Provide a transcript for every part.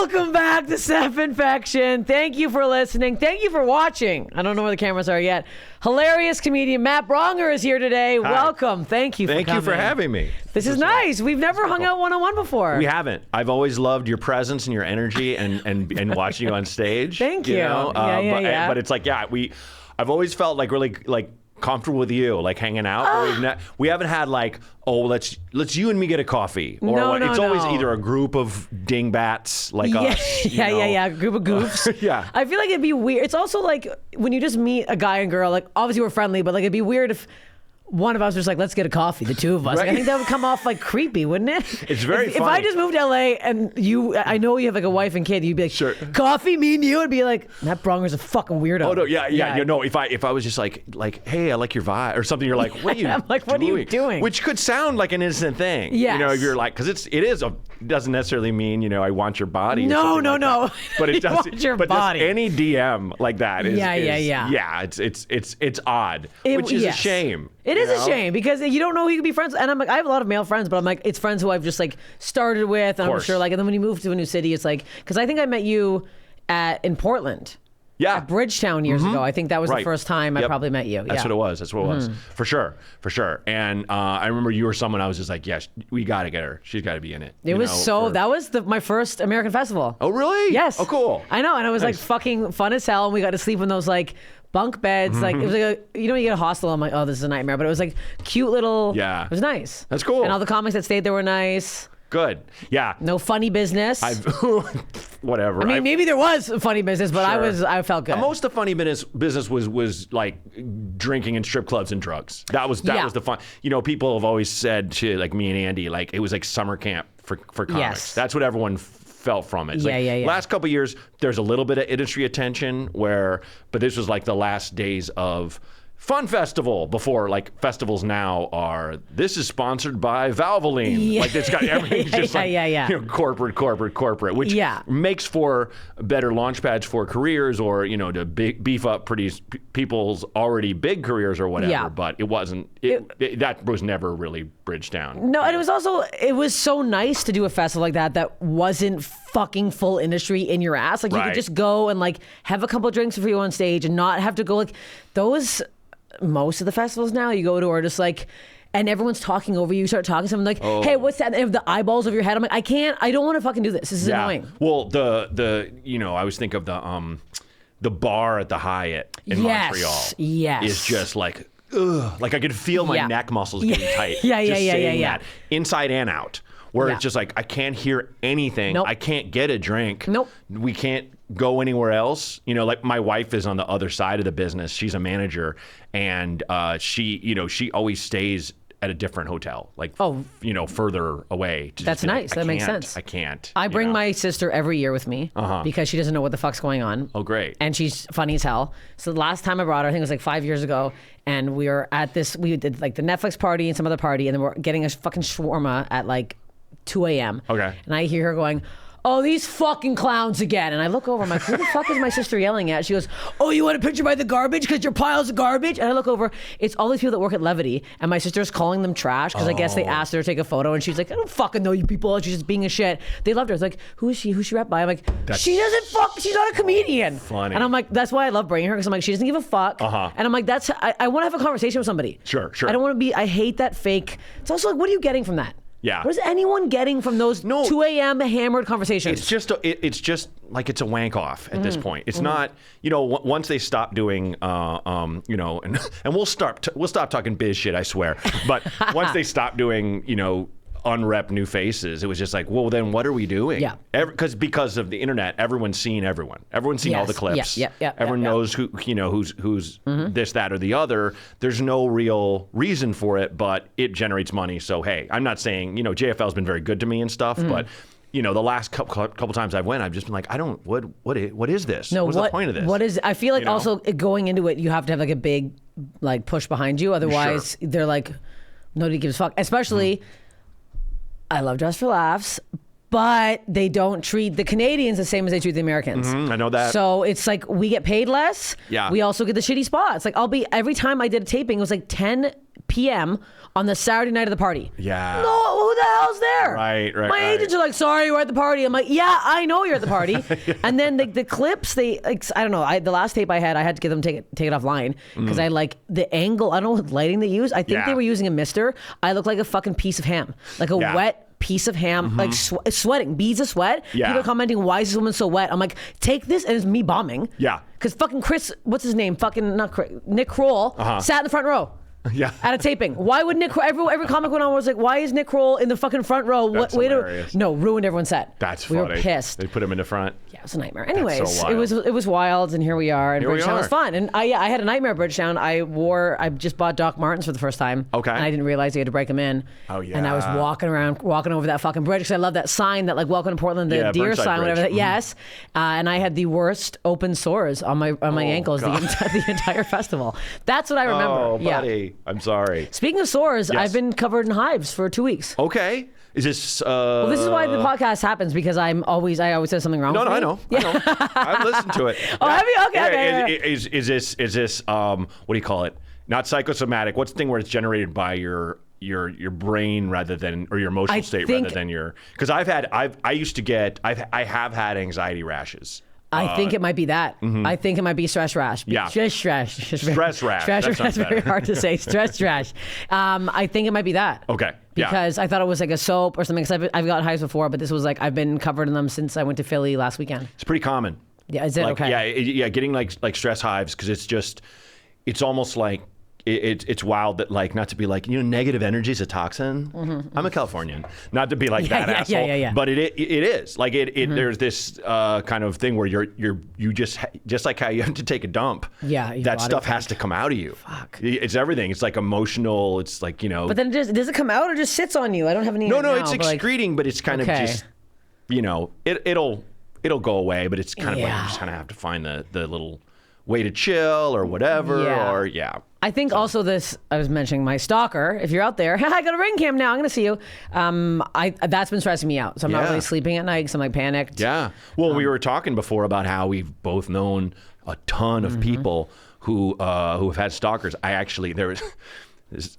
Welcome back to Steph Infection. Thank you for listening. Thank you for watching. I don't know where the cameras are yet. Hilarious comedian Matt Braunger is here today. Hi. Welcome. Thank you for coming. Thank you for having me. This is nice. We've never hung out one-on-one before. We haven't. I've always loved your presence and your energy and watching you on stage. Thank you. Know? But it's like, I've always felt like really like comfortable with you, like hanging out. We haven't had like, let's you and me get a coffee. Or it's always either a group of dingbats like us. A group of goofs. Yeah. I feel like it'd be weird. It's also like when you just meet a guy and girl, like obviously we're friendly, but like it'd be weird if one of us was like, let's get a coffee, the two of us. Right. Like, I think that would come off like creepy, wouldn't it? It's very funny. If funny. I just moved to LA and I know you have like a wife and kid, you'd be like, sure. Coffee, me and you? It'd be like, Matt Bronger's a fucking weirdo. Oh no, yeah. You know, if I was just like, hey, I like your vibe or something, you're like, what are you I'm like, what are you doing? Which could sound like an innocent thing. Yes. You know, if you're like, because it doesn't necessarily mean, I want your body. No. That. But it does. Want your but body. Just any DM like that is it's odd, which is a shame. It is a shame because you don't know who you can be friends with. And I'm like, I have a lot of male friends, but I'm like, it's friends who I've just like started with. And I'm sure like, and then when you move to a new city, it's like, because I think I met you in Portland. Yeah. At Bridgetown years ago. I think that was the first time I probably met you. That's what it was. That's what it was. For sure. And I remember you were someone I was just like, yes, we got to get her. She's got to be in it. That was my first American festival. Oh, really? Yes. Oh, cool. I know. And it was like fucking fun as hell. And we got to sleep in those like bunk beds. Like it was like you get a hostel. I'm like, oh, this is a nightmare. But it was like cute little. Yeah. It was nice. That's cool. And all the comics that stayed there were nice. Good. Yeah. No funny business. Whatever. I mean, maybe there was funny business, but I felt good. Most of the funny business was like drinking in strip clubs and drugs. That was the fun. People have always said to like me and Andy, like it was like summer camp for comics. Yes. That's what everyone felt from it. It's last couple of years, there's a little bit of industry attention but this was like the last days of Fun Festival before like festivals now are. This is sponsored by Valvoline. Yeah. Like it's got everything's just corporate, which makes for better launch pads for careers or to beef up people's already big careers or whatever. Yeah. But it wasn't. That was never really Bridgetown. No, and it was so nice to do a festival like that wasn't fucking full industry in your ass. Like you could just go and like have a couple drinks for you on stage and not have to go like those. Most of the festivals now you go to are just like, and everyone's talking over you. You start talking to someone like, hey, what's that? And they have the eyeballs of your head. I'm like, I don't want to fucking do this. This is annoying. Well, I always think of the bar at the Hyatt in Montreal. Yes. Is just like, ugh. Like I could feel my neck muscles getting tight. That, inside and out. Where it's just like, I can't hear anything. Nope. I can't get a drink. Nope. We can't go anywhere else. Like my wife is on the other side of the business. She's a manager and she always stays at a different hotel, like, further away. That's nice. That makes sense. I can't. I bring my sister every year with me because she doesn't know what the fuck's going on. Oh, great. And she's funny as hell. So the last time I brought her, I think it was like 5 years ago, and we were at we did like the Netflix party and some other party, and then we're getting a fucking shawarma at like 2 a.m. Okay. And I hear her going, oh, these fucking clowns again. And I look over, I'm like, who the fuck is my sister yelling at? She goes, oh, you want a picture by the garbage because your pile's of garbage? And I look over, it's all these people that work at Levity, and my sister's calling them trash because I guess they asked her to take a photo, and she's like, I don't fucking know you people. She's just being a shit. They loved her. It's like, who is she? Who's she rep by? I'm like, she doesn't fuck. She's not a comedian. Funny. And I'm like, that's why I love bringing her, because I'm like, she doesn't give a fuck. And I'm like, I want to have a conversation with somebody. Sure. I don't want to I hate that fake. It's also like, what are you getting from that? Yeah. What is anyone getting from those 2 a.m. hammered conversations? It's just like it's a wank off at this point. It's not, once they stop doing, and we'll stop talking biz shit, I swear. But once they stop doing, unrep new faces, it was just like, well, then what are we doing? Yeah. Because of the internet, everyone's seen everyone. Everyone's seen all the clips. Everyone knows who, who's this, that, or the other. There's no real reason for it, but it generates money. So, hey, I'm not saying, JFL's been very good to me and stuff, but the last couple times I've went, I've just been like, what is this? No, what's the point of this? I feel like also going into it, you have to have like a big like push behind you. Otherwise, they're like, nobody gives a fuck. Especially, I love Dress for Laughs, but they don't treat the Canadians the same as they treat the Americans. I know that. So it's like we get paid less. Yeah. We also get the shitty spots. Like every time I did a taping, it was like 10 p.m. on the Saturday night of the party. Yeah. No, who the hell's there? Right. My agents are like, sorry, you were at the party. I'm like, yeah, I know you're at the party. Yeah. And then the clips, I don't know. The last tape I had to get them take it offline because I like the angle. I don't know what lighting they use. I think they were using a mister. I look like a fucking piece of ham, like a wet piece of ham, like sweating, beads of sweat. Yeah. People are commenting, why is this woman so wet? I'm like, take this, and it's me bombing. Yeah. Because fucking Chris, what's his name? Fucking not Chris, Nick Kroll sat in the front row. Yeah. At a taping. Why would Nick? Every comic went on was like, why is Nick Kroll in the fucking front row? That's hilarious. No, ruined everyone's set. That's funny. We were pissed. They put him in the front. Yeah, it was a nightmare. Anyways, so it was wild, and here we are. And Bridgetown was fun. And I had a nightmare at Bridgetown. I just bought Doc Martens for the first time. Okay. And I didn't realize you had to break them in. Oh yeah. And I was walking over that fucking bridge because I love that sign, that like welcome to Portland, the deer Burnside sign, Bridge. whatever. Yes. And I had the worst open sores on my ankles the entire festival. That's what I remember. Oh, buddy. I'm sorry. Speaking of sores, I've been covered in hives for 2 weeks. Okay. Is this? Well, this is why the podcast happens, because I always say something wrong. No, with me. I know. I've listened to it. Oh, have you? Okay. Is this? What do you call it? Not psychosomatic. What's the thing where it's generated by your brain rather than, or your emotional state rather than your? Because I have had anxiety rashes. I think it might be that. Mm-hmm. I think it might be stress rash. Yeah. Stress rash. Stress rash. That's very hard to say. Stress rash. I think it might be that. Okay. Because I thought it was like a soap or something. Because I've got hives before, but this was like, I've been covered in them since I went to Philly last weekend. It's pretty common. Yeah, is it? Like, okay. Yeah, getting like stress hives, because it's almost like, it's wild that, like, not to be like, negative energy is a toxin. Mm-hmm. I'm a Californian, not to be like that asshole. Yeah. But it is like There's this kind of thing where you just like how you have to take a dump. Yeah, that stuff has to come out of you. Fuck. It's everything. It's like emotional. It's like But then does it come out or just sits on you? I don't have any. No, it's excreting, but it's kind of just it'll go away. But it's kind of like you just kind of have to find the little way to chill or whatever. I think also I was mentioning my stalker. If you're out there, I got a ring cam now. I'm going to see you. That's been stressing me out. So I'm not really sleeping at night because I'm like panicked. Yeah. Well, we were talking before about how we've both known a ton of people who have had stalkers.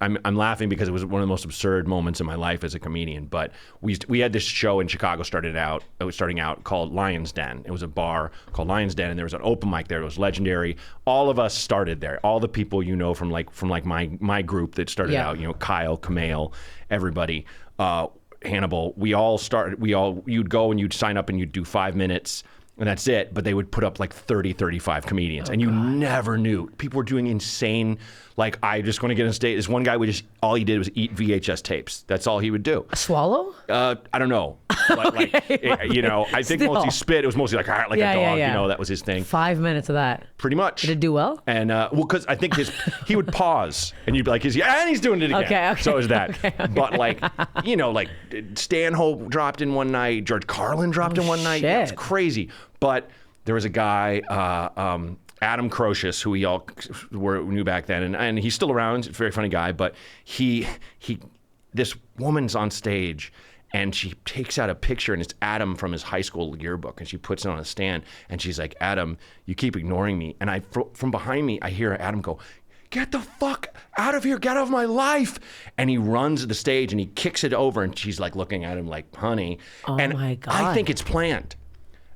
I'm laughing because it was one of the most absurd moments in my life as a comedian. But we had this show in Chicago starting out called Lion's Den. It was a bar called Lion's Den, and there was an open mic there. It was legendary. All of us started there. All the people from my group that started out. Kyle, Kamale, everybody, Hannibal. You'd go and you'd sign up and you'd do 5 minutes. And that's it. But they would put up like 30, 35 comedians. And you never knew. People were doing insane, like, I just want to get on stage. This one guy all he did was eat VHS tapes. That's all he would do. A swallow? I don't know. But I think mostly spit. It was mostly like a dog. Yeah. That was his thing. 5 minutes of that. Pretty much. Did it do well? And because I think he would pause and you'd be like, and he's doing it again. Okay. So is that. Okay. But like Stanhope dropped in one night. George Carlin dropped in one night. It was crazy. But there was a guy, Adam Crocious, who we all knew back then, and he's still around. He's a very funny guy. But this woman's on stage, and she takes out a picture, and it's Adam from his high school yearbook, and she puts it on a stand, and she's like, "Adam, you keep ignoring me." And from behind me, I hear Adam go, "Get the fuck out of here, get out of my life." And he runs to the stage and he kicks it over, and she's like looking at him like, "Honey." And my God. I think it's planned.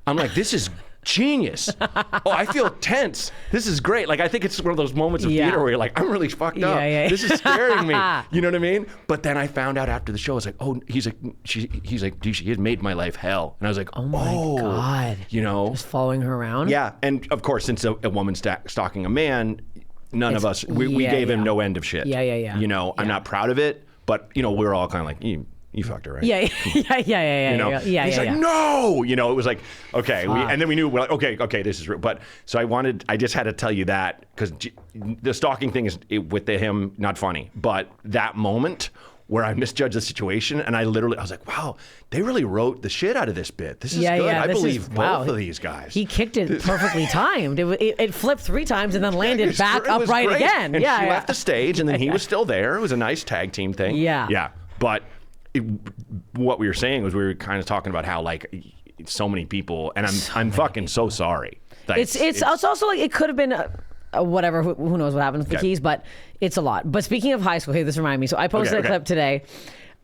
I'm like, this is genius. I feel tense. This is great. Like, I think it's one of those moments of theater where you're like, I'm really fucked up. This is scaring me. You know what I mean? But then I found out after the show, I was like, he's like, dude, she has made my life hell. And I was like, oh my God. Just following her around? Yeah. And of course, since a woman's stalking a man, none of us, we gave him no end of shit. Yeah. I'm not proud of it, but we're all kind of like, you fucked her, right? Yeah. He's like, no. It was like, okay. And then we knew, we're like, okay, this is real. But so I just had to tell you that, because the stalking thing is with him not funny. But that moment where I misjudged the situation, and I was like, wow, they really wrote the shit out of this bit. This is good. I believe both of these guys. He kicked it perfectly timed. It flipped 3 times and then landed back upright again. And she left the stage, and then he was still there. It was a nice tag team thing. Yeah. But what we were saying was, we were kind of talking about how, like, so many people, and I'm fucking so sorry. Like, it's also like, it could have been whatever, who knows what happened with the keys, but it's a lot. But speaking of high school, hey, this reminded me. So I posted a clip today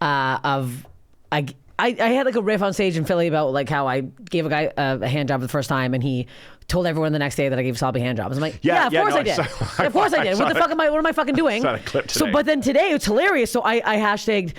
of I had like a riff on stage in Philly about like how I gave a guy a hand job for the first time, and he told everyone the next day that I gave sloppy hand jobs. I'm like, of course I did. Of course I did. What am I fucking doing? I saw a clip today. So, but then today it's hilarious. So I hashtagged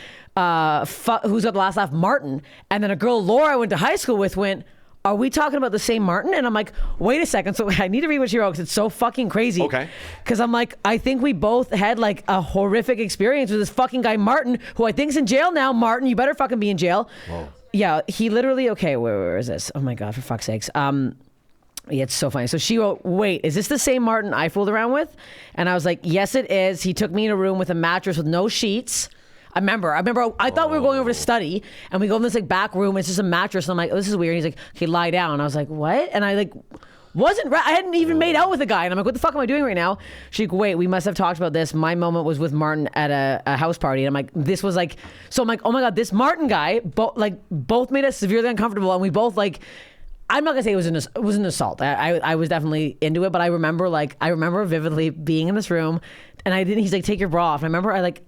who's got the last laugh, Martin, and then a girl Laura I went to high school with went, are we talking about the same Martin? And I'm like, wait a second. So I need to read what she wrote because it's so fucking crazy. Okay. Because I'm like, I think we both had like a horrific experience with this fucking guy Martin, who I think's in jail now. Martin, you better fucking be in jail. Whoa. Yeah, he literally, okay, where is this? Oh my God, for fuck's sakes. Yeah, it's so funny. So she wrote, wait, is this the same Martin I fooled around with? And I was like, yes, it is. He took me in a room with a mattress with no sheets. I remember I thought we were going over to study, and we go in this like back room, and it's just a mattress, and I'm like, oh, this is weird. And he's like, okay, lie down. And I was like, what? And I like wasn't right. I hadn't even made out with a guy, and I'm like, what the fuck am I doing right now? She's like, wait, we must have talked about this. My moment was with Martin at a house party, and I'm like, this was like, so I'm like, oh my God, this Martin guy, both made us severely uncomfortable, and we both like, I'm not gonna say it was an assault. I was definitely into it, but I remember vividly being in this room, and he's like, take your bra off. And I remember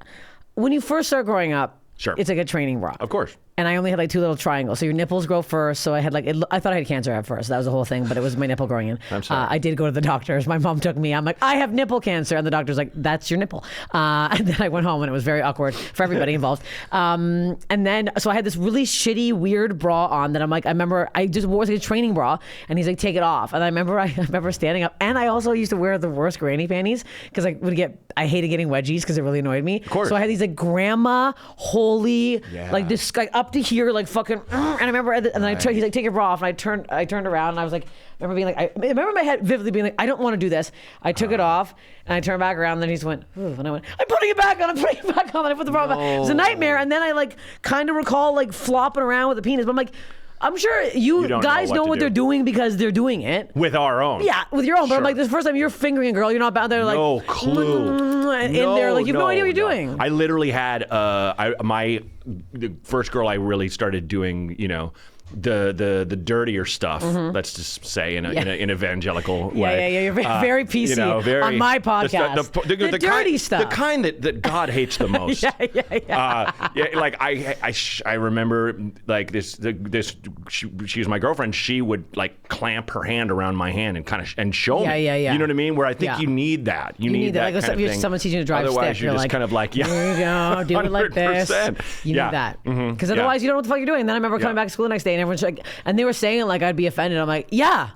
when you first start growing up, sure, it's like a training bra. Of course. And I only had like 2 little triangles. So your nipples grow first. So I had I thought I had cancer at first. That was the whole thing, but it was my nipple growing in. I'm sorry. I did go to the doctors. My mom took me. I'm like, I have nipple cancer. And the doctor's like, that's your nipple. And then I went home, and it was very awkward for everybody involved. And then, so I had this really shitty, weird bra on that I'm like, I remember I just wore like a training bra, and he's like, take it off. And I remember standing up. And I also used to wear the worst granny panties because I hated getting wedgies because it really annoyed me. Of course. So I had these like grandma, holy, like this like up to here, like fucking, and I remember, and then he's like, take your bra off, and I turned around, and I was like, I remember my head vividly being like, I don't want to do this. I took it off, and I turned back around, and then he just went, ooh, and I went, I'm putting it back on, and I put the bra back. It was a nightmare, and then I like kind of recall like flopping around with the penis, but I'm like, I'm sure you guys know what they're doing because they're doing it. With our own. Yeah, with your own. But I'm like, this is the first time you're fingering a girl, you're not bound there like... No clue. And they're like, you have no idea what you're doing. I literally had, the first girl I really started doing, the dirtier stuff, let's just say in an evangelical way. Yeah, you're very PC on my podcast. The dirty stuff. The kind that God hates the most. Like I remember like this she was my girlfriend. She would like clamp her hand around my hand and show me. Yeah. You know what I mean? Where I think you need that. You need that like kind of thing. Someone's teaching you to drive Otherwise, stick. you're just kind of like, here you go, do it like this. You need that. Because otherwise you don't know what the fuck you're doing. And then I remember coming back to school the next day, and everyone's like, and they were saying it like I'd be offended. I'm like, yeah,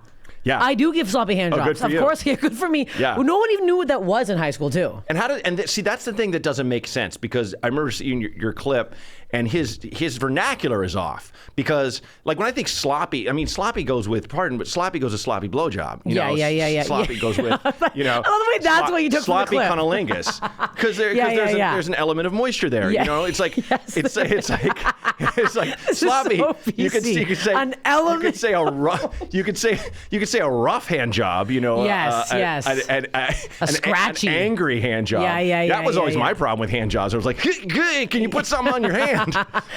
I do give sloppy hand jobs. Of course, good for me. Yeah. Well, no one even knew what that was in high school too. And see, that's the thing that doesn't make sense, because I remember seeing your clip, and his vernacular is off, because like when I think sloppy, I mean sloppy goes with sloppy goes with sloppy blowjob. Yeah. Sloppy goes with I love the way that's what you took sloppy from the clip. cunnilingus, because there's an element of moisture there. Yeah. It's like it's like this sloppy. So you could say an element. You could say a rough. You could say a rough hand job. Yes. A scratchy, an angry hand job. Yeah. That was always my problem with hand jobs. I was like, can you put something on your hand?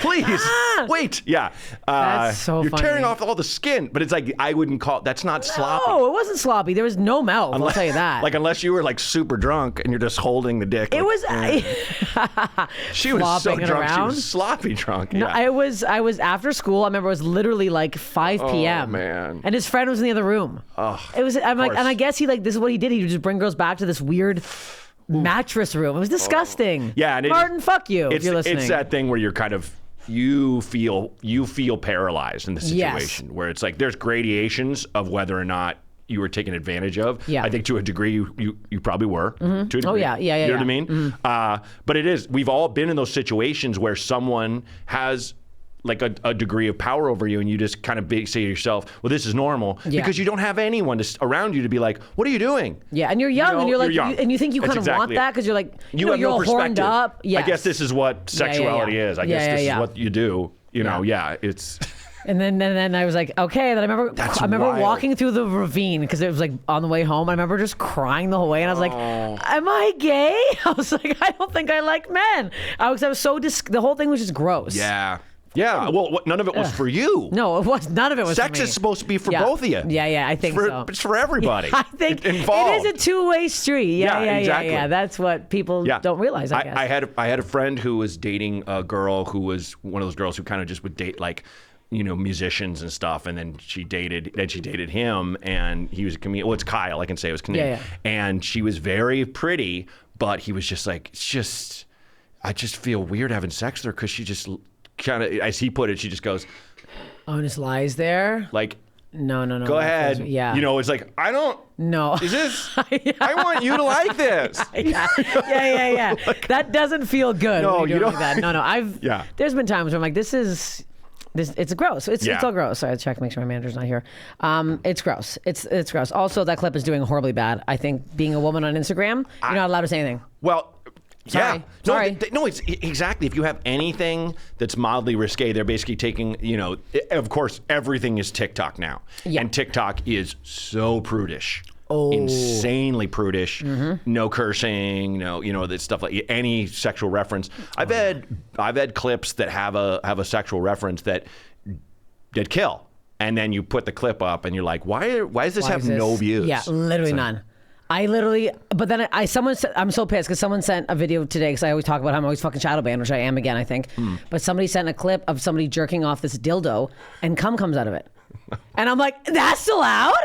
Please. Wait. Yeah. That's so you're funny. tearing off all the skin, but it's like, I wouldn't call that's not sloppy. No, it wasn't sloppy. There was no mouth. I'll tell you that. Like, unless you were like super drunk and you're just holding the dick. It was. She was so drunk. Around. She was sloppy drunk. No, I was after school. I remember it was literally like 5 p.m. Oh man. And his friend was in the other room. Oh, it was. I'm like, and I guess this is what he did. He would just bring girls back to this weird mattress room. It was disgusting. Yeah, and Martin, fuck you if you're listening. It's that thing where you're kind of you feel paralyzed in the situation, where it's like there's gradations of whether or not you were taken advantage of. Yeah. I think to a degree you probably were. To a degree. Oh yeah. You know what I mean? But it is. We've all been in those situations where someone has like a degree of power over you, and you just kind of say to yourself, well, this is normal, because you don't have anyone around you to be like, what are you doing? Yeah, and you're young, and you're like, young. and you think you kind of want that because you're like, you have you're no all horned up. Yes. I guess this is what sexuality is. I guess this is what you do. It's. And then I was like, okay. Then I remember walking through the ravine because it was like on the way home. I remember just crying the whole way, and I was like, am I gay? I was like, I don't think I like men. I was so the whole thing was just gross. Yeah. Yeah, well, none of it was for you. No, it was. None of it was Sex for me. is supposed to be for both of you. Yeah, I think so. It's for everybody. I think involved. it is a two-way street. Yeah, exactly. Yeah. That's what people don't realize, I guess. I had a friend who was dating a girl who was one of those girls who kind of just would date like, musicians and stuff, and then she dated him, and he was a comedian. Well, it's Kyle. I can say it was Canadian. Yeah. And she was very pretty, but he was just like, I just feel weird having sex with her because she just kind of, as he put it, she just goes, oh, and just lies there. Like, no. Go ahead. Yeah. It's like, I don't. No. Is this? I want you to like this. Yeah. That doesn't feel good. No, when you're you doing don't. That. No. There's been times where I'm like, this. It's gross. It's all gross. Sorry, I check, make sure my manager's not here. It's gross. It's gross. Also, that clip is doing horribly bad. I think being a woman on Instagram, you're not allowed to say anything. Well. Sorry. No, it's exactly. If you have anything that's mildly risque, they're basically taking, of course, everything is TikTok now. Yeah. And TikTok is so prudish. Oh. Insanely prudish. Mm-hmm. No cursing, that stuff like any sexual reference. I've had clips that have a sexual reference that kill. And then you put the clip up and you're like, why does this have no views? Yeah, literally none. But then I'm so pissed because someone sent a video today, because I always talk about how I'm always fucking shadow banned, which I am again, I think. But somebody sent a clip of somebody jerking off this dildo and cum comes out of it. And I'm like, that's allowed?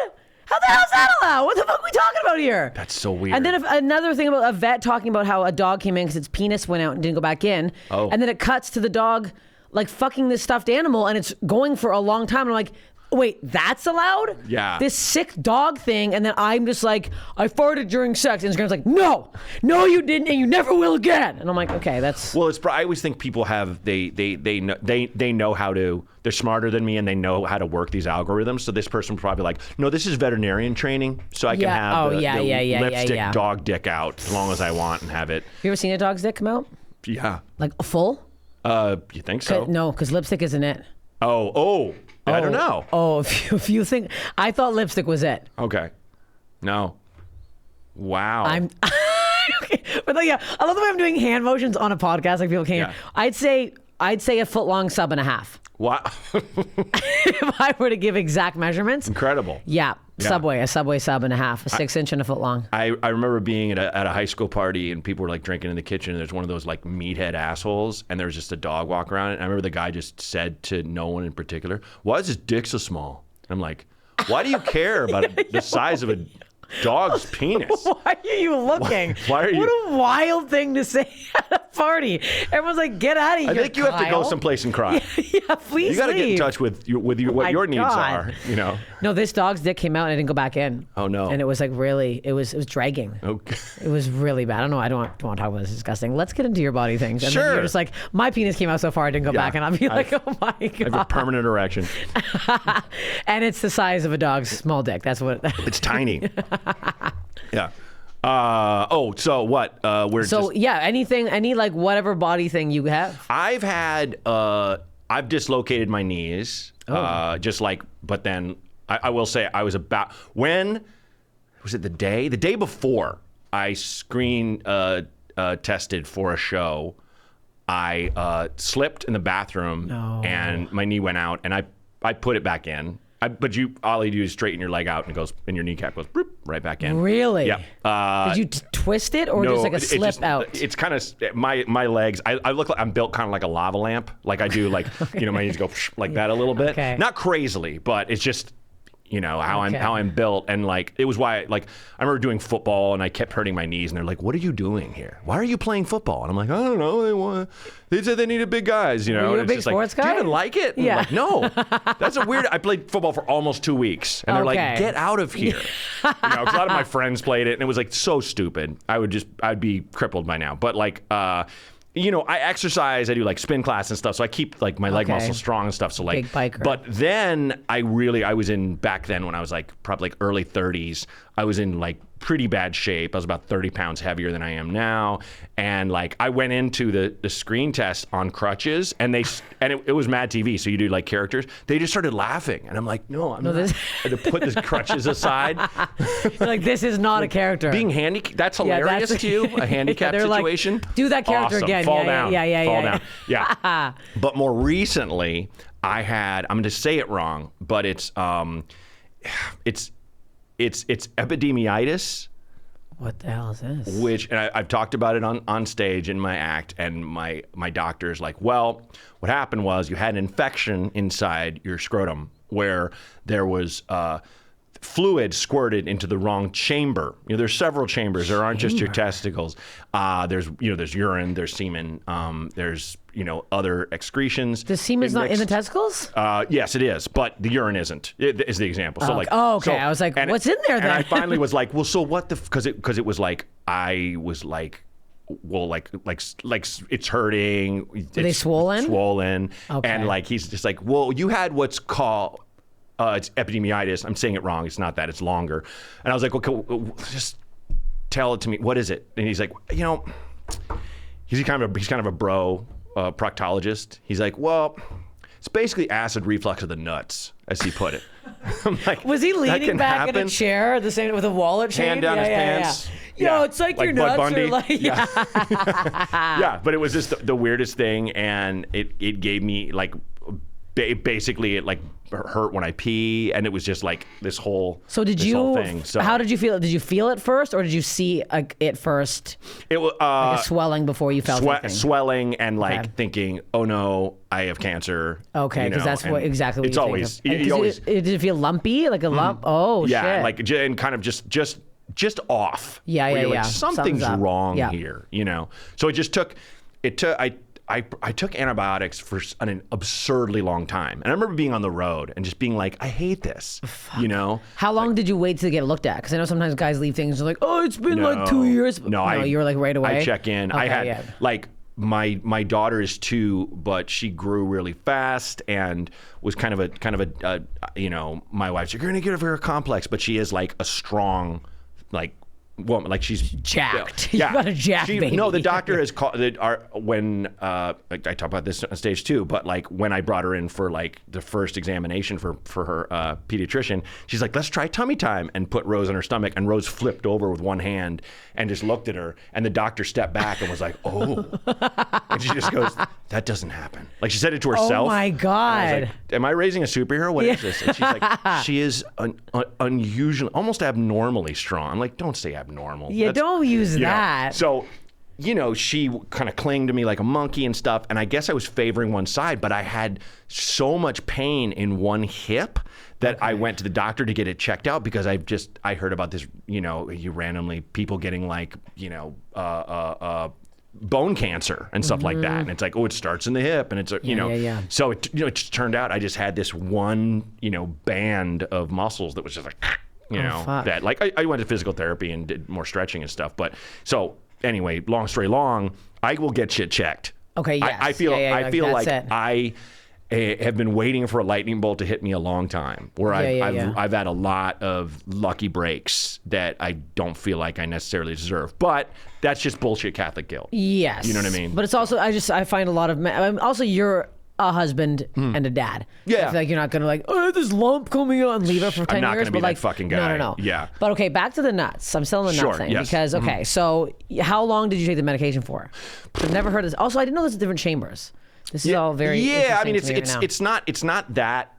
How the hell is that allowed? What the fuck are we talking about here? That's so weird. And then another thing about a vet talking about how a dog came in because its penis went out and didn't go back in. Oh. And then it cuts to the dog like fucking this stuffed animal and it's going for a long time. And I'm like, wait, that's allowed? Yeah. This sick dog thing, and then I'm just like, I farted during sex. Instagram's like, no, you didn't, and you never will again. And I'm like, okay, that's. Well, I always think people have they know how to. They're smarter than me, and they know how to work these algorithms. So this person would probably like, no, this is veterinarian training, so I can have the lipstick dog dick out as long as I want and have it. You ever seen a dog's dick come out? Yeah. Like full? You think so? No, because lipstick isn't it. Oh. I don't know. Oh, if you think, I thought lipstick was it. Okay. No. Wow. Okay. But yeah, I love the way I'm doing hand motions on a podcast. Like people can't. Yeah. I'd say a foot long sub and a half. Wow. If I were to give exact measurements. Incredible. Yeah. A Subway sub and a half, a 6-inch and a foot long. I remember being at a high school party and people were like drinking in the kitchen and there's one of those like meathead assholes and there was just a dog walking around. And I remember the guy just said to no one in particular, why is his dick so small? And I'm like, why do you care about the size of a dog's penis? Why are you looking? Why are you? What a wild thing to say at a party. Everyone's like, get out of here, I think you have to go someplace and cry. Yeah, please. You got to get in touch with what your needs are. No, this dog's dick came out and I didn't go back in. Oh no. And it was like really, it was dragging. Okay. It was really bad. I don't know. I don't want to talk about this. It's disgusting. Let's get into your body things. And sure. Then you're just like, my penis came out so far I didn't go back, and I'll be like, oh my god. I have a permanent erection. And it's the size of a dog's small dick. That's what. It's tiny. Yeah. So what? Any like whatever body thing you have. I've dislocated my knees. But then I will say I was about, when was it the day before I screen tested for a show, I slipped in the bathroom and my knee went out and I put it back in. But all you do is straighten your leg out and it goes, and your kneecap goes bloop, right back in. Really? Yeah. Did you twist it or just like a slip out? It's kind of my legs. I look like I'm built kind of like a lava lamp. Like I do, like my knees go like that a little bit. Okay. Not crazily, but it's just how I'm built. And like it was why I remember doing football and I kept hurting my knees and they're like, what are you doing here? Why are you playing football? And I'm like, I don't know. They said they needed big guys, Were you and a big sports guy? Do you even like it? And yeah. I'm like, no. That's a weird. I played football for almost 2 weeks, and they're like, get out of here. Because a lot of my friends played it, and it was like so stupid. I'd be crippled by now. But I exercise. I do like spin class and stuff, so I keep like my leg muscles strong and stuff. So like, big biker. But then I was in back then when I was like probably like early 30s. I was in like pretty bad shape. I was about 30 pounds heavier than I am now. And like I went into the screen test on crutches and it was Mad TV. So you do like characters. They just started laughing. And I'm like, no, I'm not. I had to put the crutches aside. You're like, this is not a character. Being handicapped, that's hilarious to you? A handicap situation? Like, do that character again. Fall down. Fall down. Yeah. Yeah. But more recently, I'm going to say it wrong, but it's epidemiitis. What the hell is this? Which, and I've talked about it on stage in my act, and my doctor's like, well, what happened was you had an infection inside your scrotum where there was fluid squirted into the wrong chamber. There's several chambers. There aren't just your testicles. There's urine, there's semen, there's other excretions. The semen's not in the testicles? Yes, it is, but the urine isn't. It is the example. So okay. I was like, what's in there then? And I finally was like, well, so what because it was like I was like, well, like it's hurting. Were they swollen? Swollen. Okay. And like he's just like, well, you had what's called it's epidemiitis. I'm saying it wrong. It's not that. It's longer. And I was like, well, just tell it to me. What is it? And he's like, he's kind of a bro proctologist. He's like, well, it's basically acid reflux of the nuts, as he put it. I'm like, was he leaning back in a chair, the same with a wallet chain? Hand down his pants. Yeah. It's like your nuts are like, yeah. But it was just the weirdest thing, and it gave me like. Basically, it like hurt when I pee, and it was just like this whole. So did you? Whole thing. So how did you feel it? Did you feel it first, or did you see it first? It was like a swelling before you felt anything? Swelling and like thinking, oh no, I have cancer. Okay, because that's exactly what it's you always. Think of. You always. Did it feel lumpy, like a lump? Oh yeah, shit. like and kind of just off. Yeah. Like, something's wrong here, So it just took. I took antibiotics for an absurdly long time. And I remember being on the road and just being like, I hate this, How long did you wait to get it looked at? Because I know sometimes guys leave things and like, oh, it's been like 2 years. No, you were like right away? I check in. Okay, I had like my daughter is 2, but she grew really fast and was kind of a my wife's like, you're going to get her a complex, but she is like a strong, like, woman, like she's jacked. Yeah, you got a jacked baby. No, the doctor has called when I talk about this on stage too. But like when I brought her in for like the first examination for her pediatrician, she's like, let's try tummy time, and put Rose on her stomach, and Rose flipped over with one hand and just looked at her, and the doctor stepped back and was like, oh, and she just goes, that doesn't happen. Like she said it to herself. Oh my God. I was like, am I raising a superhero? What is this? And she's like, she is unusually, almost abnormally strong. I'm like, don't say abnormal. Yeah, don't use that. So, she kind of clung to me like a monkey and stuff. And I guess I was favoring one side, but I had so much pain in one hip that I went to the doctor to get it checked out because I heard about this, you randomly people getting like, bone cancer and stuff like that. And it's like, oh, it starts in the hip, and it's, so it just turned out I just had this one, band of muscles that was just like, that like I went to physical therapy and did more stretching and stuff. But so anyway, long story long, I will get shit checked. Okay. Yes. I feel like I have been waiting for a lightning bolt to hit me a long time, where I've had a lot of lucky breaks that I don't feel like I necessarily deserve. But that's just bullshit Catholic guilt. Yes. You know what I mean? But it's also, I find a lot of men, also you're a husband and a dad. Yeah. I feel like you're not going to like, oh, this lump coming out and leave it for 10 years. I'm not going to be like, that fucking guy. No. Yeah. But okay, back to the nuts. I'm still in the nut thing. Yes. Because, okay, so how long did you take the medication for? I've never heard of this. Also, I didn't know there's different chambers. This is all very I mean, it's not that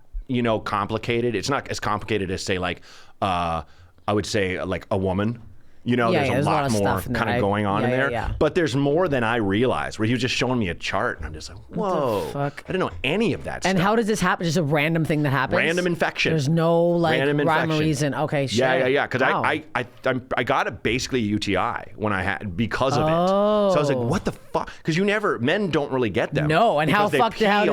complicated. It's not as complicated as say like I would say like a woman. There's a lot more kind of going on in there. Yeah. But there's more than I realized. Where he was just showing me a chart, and I'm just like, whoa, what the fuck? I didn't know any of that stuff. And how does this happen? Just a random thing that happens? Random infection. There's no like rhyme or reason. Okay, shit. Yeah. Because I got a basically UTI when I had because of it. So I was like, what the fuck? Because men don't really get them. No, and how did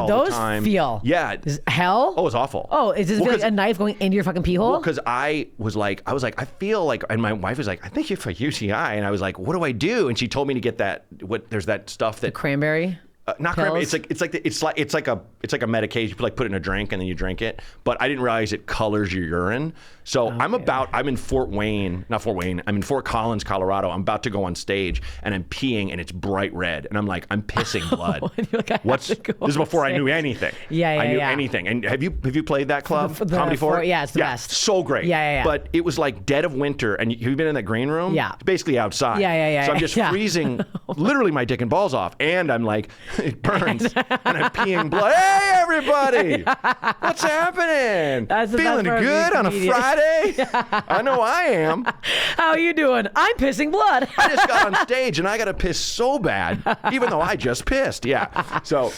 those feel? Yeah. Hell? Oh, it was awful. Oh, is this like a knife going into your fucking pee hole? Well, because I was like, I feel like, and my wife was like, I think you have a UTI, and I was like, what do I do? And she told me to get that. There's that stuff that the cranberry. Not cranberry. It's like a medication. You like put it in a drink and then you drink it. But I didn't realize it colors your urine. So I'm in I'm in Fort Collins, Colorado. I'm about to go on stage and I'm peeing and it's bright red and I'm like, I'm pissing blood. This is before I knew anything. I knew anything. And have you played that club? Comedy Fort? Yeah, it's the best. So great. Yeah. But it was like dead of winter and have you been in that green room? Yeah. It's basically outside. Yeah. So I'm just freezing literally my dick and balls off and I'm like, it burns and I'm peeing blood. Hey everybody! What's happening? Feeling good on a Friday? I know I am. How are you doing? I'm pissing blood. I just got on stage and I got to piss so bad, even though I just pissed. Yeah. So.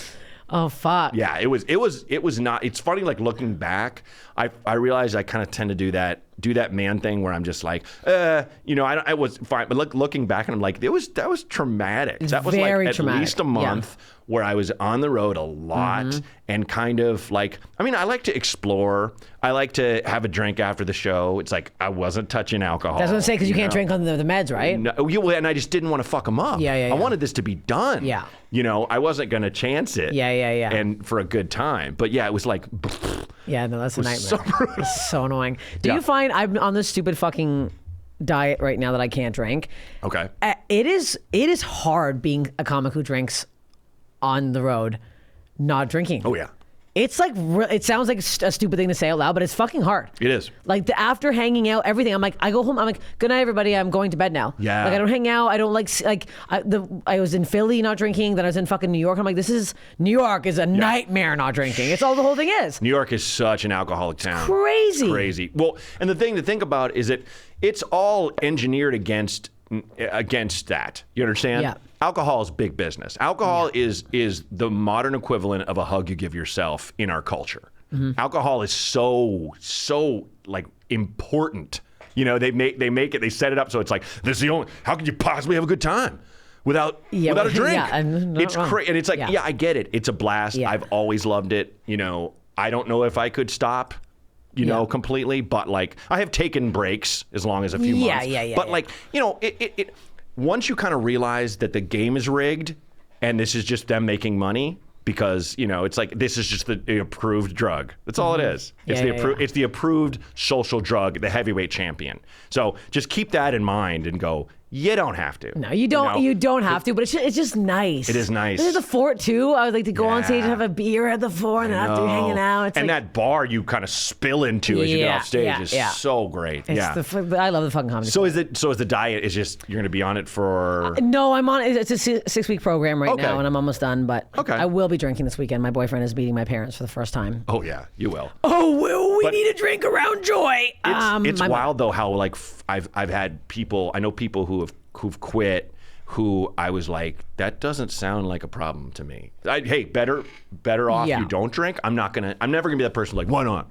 Oh fuck. Yeah, it was not. It's funny, like looking back, I realized I kind of tend to do that man thing where I'm just like, I was fine, but looking back and I'm like, that was traumatic. That was very like at traumatic. Least a month where I was on the road a lot and kind of like, I mean, I like to explore. I like to have a drink after the show. It's like I wasn't touching alcohol. That's what I'm saying, because you can't drink on the meds, right? No, and I just didn't want to fuck them up. Yeah. I wanted this to be done. Yeah. I wasn't going to chance it. Yeah. And for a good time. But yeah, it was like... Yeah, no, that's a nightmare. So brutal. It's so annoying. Do you find I'm on this stupid fucking diet right now that I can't drink? Okay. It is hard being a comic who drinks on the road, not drinking. Oh, yeah. It's like, it sounds like a stupid thing to say out loud, but it's fucking hard. It is. Like after hanging out, everything, I'm like, I go home, I'm like, good night, everybody. I'm going to bed now. Yeah. Like I don't hang out. I don't I was in Philly not drinking. Then I was in fucking New York. I'm like, New York is a nightmare not drinking. It's all the whole thing is. New York is such an alcoholic town. Crazy. Well, and the thing to think about is that it's all engineered against that. You understand? Yeah. Alcohol is big business. Alcohol is the modern equivalent of a hug you give yourself in our culture. Alcohol is so like important. They make it, they set it up so it's like, this is the only, how could you possibly have a good time without a drink? Yeah, it's crazy. And it's like, I get it. It's a blast. Yeah. I've always loved it. I don't know if I could stop completely, but like I have taken breaks as long as a few months. But like, it once you kind of realize that the game is rigged and this is just them making money because, it's like, this is just the approved drug. That's all it is. It's it's the approved social drug, the heavyweight champion. So just keep that in mind and go, you don't have to. No, you don't. You don't have to. But it's just nice. It is nice. There's the Fort too. I would like to go on stage and have a beer at the Fort, and after you're hanging out, it's and that bar you kind of spill into as you get off stage is so great. I love the fucking comedy. So is the diet is just you're going to be on it for? No, I'm on. It's a 6-week program right now, and I'm almost done. But I will be drinking this weekend. My boyfriend is meeting my parents for the first time. Oh yeah, you will. Oh, we need a drink around Joy. It's wild though how like I've had people. I know people who've quit who I was like, that doesn't sound like a problem to me. Hey, better off you don't drink. I'm never gonna be that person like, why not?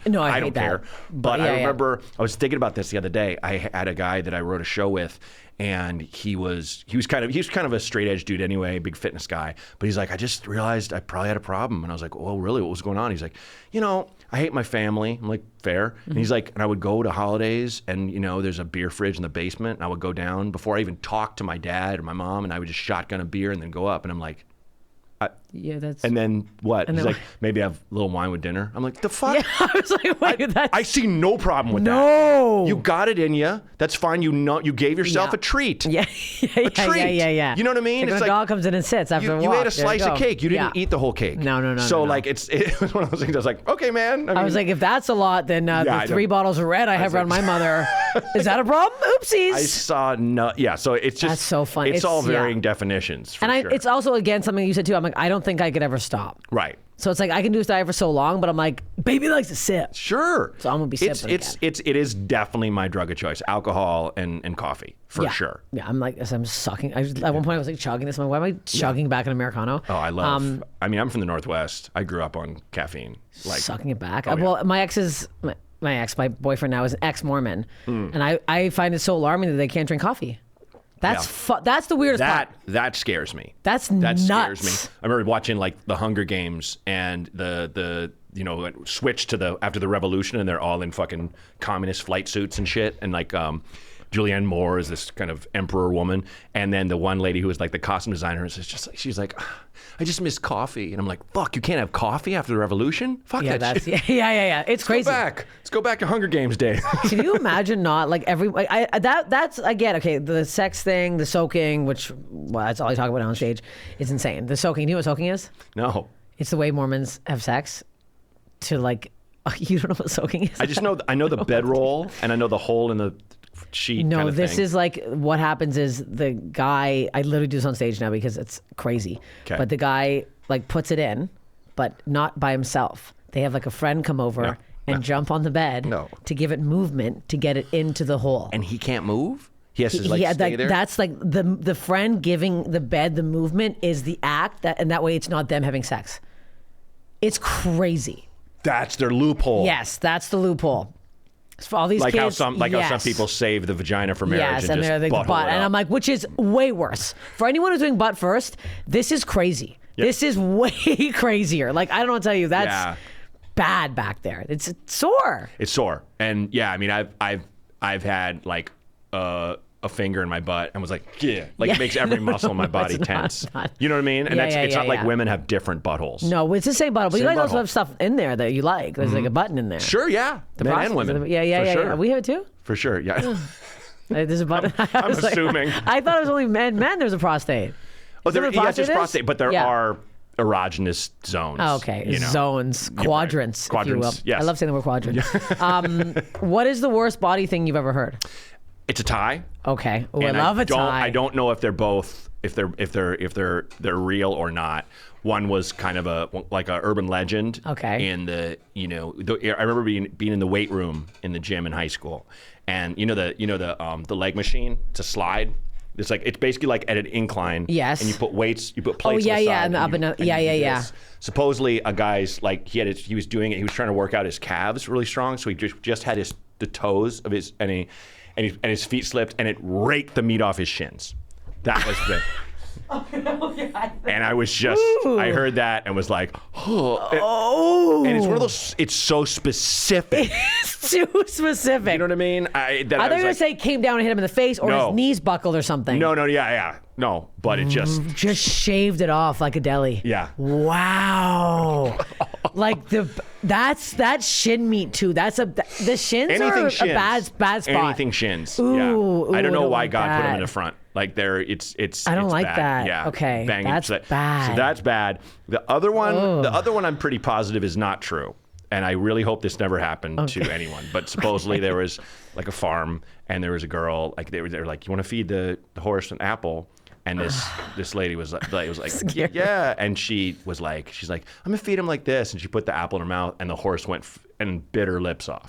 No, I don't care. But I remember I was thinking about this the other day. I had a guy that I wrote a show with, and he was kind of a straight edge dude anyway, big fitness guy. But he's like, I just realized I probably had a problem. And I was like, well, really, what was going on? He's like, I hate my family. I'm like, fair. And he's like, and I would go to holidays and, there's a beer fridge in the basement. And I would go down before I even talked to my dad or my mom, and I would just shotgun a beer and then go up. And I'm like, and then what? And he's like, maybe have a little wine with dinner. I'm like, the fuck? Yeah, I was like, wait, I see no problem with that. No. You got it in you. That's fine. You gave yourself a treat. Yeah. A treat. Yeah. You know what I mean? It's like when a dog comes in and sits after a walk. You ate a slice of cake. You didn't eat the whole cake. No. So like, it was one of those things. I was like, okay, man. I was like, if that's a lot, then the 3 bottles of red I have around my mother, is that a problem? Oopsies. I saw no. Yeah. So it's just that's so funny. It's all varying definitions. For sure. It's also again something you said too. I'm like, I don't think I could ever stop. Right. So it's like I can do this diet for so long, but I'm like, baby likes to sip. Sure. So I'm gonna be sipping. It is definitely my drug of choice: alcohol and coffee for sure. Yeah, I'm like, I'm sucking. At one point, I was like chugging this. I'm like, why am I chugging back an Americano? Oh, I love. I'm from the Northwest. I grew up on caffeine. Like sucking it back. Well, my boyfriend now is an ex-Mormon, and I find it so alarming that they can't drink coffee. That's the weirdest part. That scares me. That nuts. Scares me. I remember watching like the Hunger Games and the switch to after the revolution, and they're all in fucking communist flight suits and shit, and like Julianne Moore is this kind of emperor woman, and then the one lady who was like the costume designer is just like, she's like, I just miss coffee, and I'm like, fuck, you can't have coffee after the revolution? Fuck that shit. Yeah. It's crazy. Let's go back to Hunger Games day. Can you imagine not like every that's I get okay, the sex thing, the soaking, which that's all I talk about on stage, is insane. The soaking. Do you know what soaking is? No. It's the way Mormons have sex to like. You don't know what soaking is? I know the bedroll, and I know the hole in the sheet. No, kind of this thing. is like what happens is the guy. I literally do this on stage now because it's crazy. Okay. But the guy like puts it in, but not by himself. They have like a friend come over and jump on the bed to give it movement to get it into the hole. And he can't move. He has to like stay there. That's like the friend giving the bed the movement is the act and that way it's not them having sex. It's crazy. That's their loophole. Yes, that's the loophole. For all these like kids, how some people save the vagina for marriage and just they're butt butt. And I'm like, which is way worse. For anyone who's doing butt first, this is crazy. Yep. This is way crazier. Like, I don't want to tell you, that's bad back there. It's sore. It's sore. And yeah, I mean, I've had like a finger in my butt and was like, it makes every muscle in my body tense. You know what I mean? And it's not like women have different buttholes. No, it's the same butthole. But you like also have stuff in there that you like. There's like a button in there. Sure, yeah. Men and women. Yeah. We have it too? For sure, yeah. There's a button. I'm assuming. I thought it was only men. There's a prostate. Oh, there's prostate, but there are erogenous zones. Oh, okay. Zones, quadrants, if you will. Yes. I love saying the word quadrant. What is the worst body thing you've ever heard? It's a tie. Okay. I love a tie. I don't know if they're both if they're real or not. One was kind of a urban legend. Okay. And I remember being in the weight room in the gym in high school, and the leg machine. It's a slide. It's basically like at an incline. Yes. And you put plates. You put plates. And up and up. Yeah. Supposedly, a guy's like he was doing it. He was trying to work out his calves really strong, so he just had the toes of his and his feet slipped, and it raked the meat off his shins. That was the. And I was just, I heard that and was like, And it's one of those, it's so specific. It's too specific. You know what I mean? I thought you were going to say came down and hit him in the face or his knees buckled or something. No, yeah. No, but it just shaved it off like a deli. Yeah. Wow. Like that shin meat too. The shins are a bad spot. Anything shins. Ooh, I don't know why God put them in the front. Like it's I don't like bad. that. Yeah. Okay. Banging. That's bad. So that's bad. The other one I'm pretty positive is not true. And I really hope this never happened to anyone. But supposedly there was like a farm and there was a girl, like they were like, you want to feed the horse an apple? And this lady was like yeah. And she's like, I'm gonna feed him like this. And she put the apple in her mouth and the horse went and bit her lips off.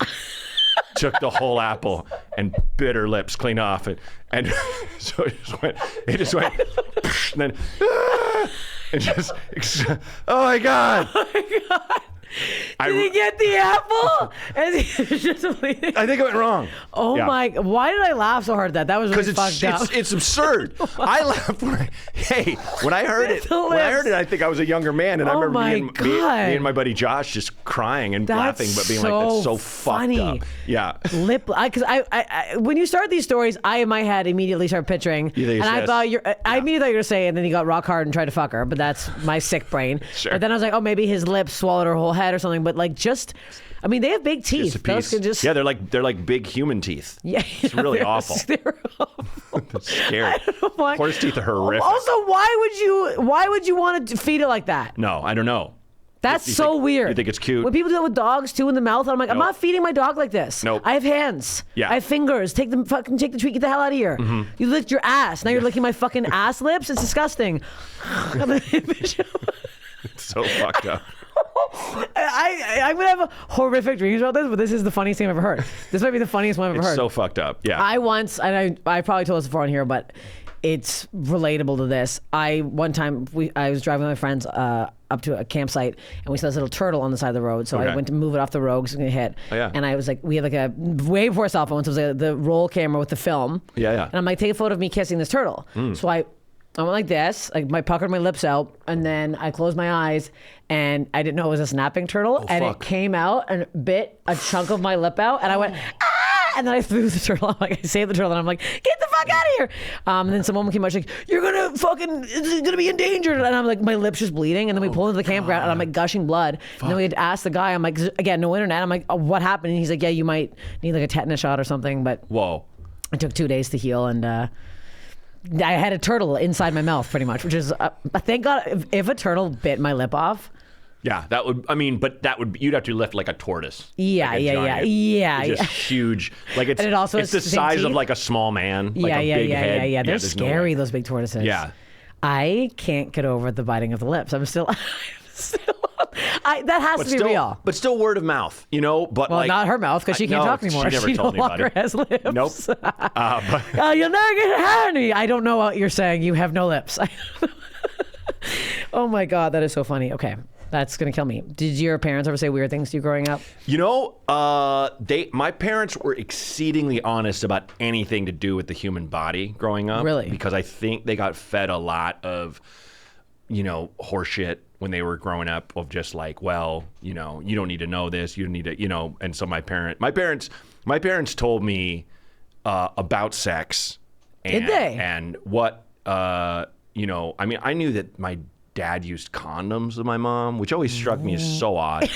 Took the whole apple and bit her lips clean off. And so it just went, and then, and just, oh my God. Did he get the apple? I think it went wrong. Oh my! Why did I laugh so hard at that? That was really fucked up. It's absurd. I laughed. When I heard it, I think I was a younger man, and I remember me and my buddy Josh just crying and laughing, but being like, "That's so funny. fucked up." Yeah. Because I when you start these stories, I in my head immediately start picturing, and I thought I immediately thought you were going to say, and then he got rock hard and tried to fuck her, but that's my sick brain. Sure. But then I was like, oh, maybe his lips swallowed her whole head or something, but like I mean, they have big teeth. Those can just they're like big human teeth. Yeah, it's really awful. They're awful. It's scary. I don't know why. Horse teeth are horrific. Also, why would you want to feed it like that? No, I don't know. That's so weird. You think it's cute? When people do it with dogs too in the mouth, I'm like, I'm not feeding my dog like this. Nope. I have hands. Yeah. I have fingers. Take the treat. Get the hell out of here. Mm-hmm. You licked your ass. Now you're licking my fucking ass lips. It's disgusting. It's so fucked up. I'm gonna have horrific dreams about this, but this is the funniest thing I've ever heard. This might be the funniest one I've ever heard. It's so fucked up. Yeah. I once, and I probably told this before on here, but it's relatable to this. One time I was driving with my friends up to a campsite, and we saw this little turtle on the side of the road. So I went to move it off the road because it was gonna hit. Oh, yeah. And I was like, we had like a way before cell phones. So it was the roll camera with the film. Yeah. And I'm like, take a photo of me kissing this turtle. So I went like this, I puckered my lips out, and then I closed my eyes, and I didn't know it was a snapping turtle, and fuck. it came out and bit a chunk of my lip out, and I went, ah! And then I threw the turtle. I saved the turtle, and I'm like, get the fuck out of here. And then some woman came out, she's like, you're gonna be endangered. And I'm like, my lips just bleeding. And then we pull into the campground, and I'm like gushing blood. And then we had to ask the guy. I'm like, again, no internet. I'm like, oh, what happened? And he's like, yeah, you might need like a tetanus shot or something. But whoa, it took 2 days to heal, and I had a turtle inside my mouth, pretty much, which is thank God if a turtle bit my lip off. Yeah, that would. I mean, but that would. You'd have to lift like a tortoise. Yeah, like yeah. Just huge. Like it's. And it also it's the size of like a small man. Like a big head. Yeah. They're scary. Those big tortoises. Yeah. I can't get over the biting of the lips. that has to be real. But still word of mouth, you know. But well, not her mouth, because she can't talk anymore. She never told no longer has lips. Nope. You'll never get honey. I don't know what you're saying. You have no lips. Oh my God, that is so funny. Okay. That's gonna kill me. Did your parents ever say weird things to you growing up? You know, my parents were exceedingly honest about anything to do with the human body growing up. Really? Because I think they got fed a lot of, horseshit when they were growing up of just like, well, you don't need to know this. You don't need to, And so my parents told me about sex. Did they? And what, I mean, I knew that my dad used condoms with my mom, which always struck me as so odd.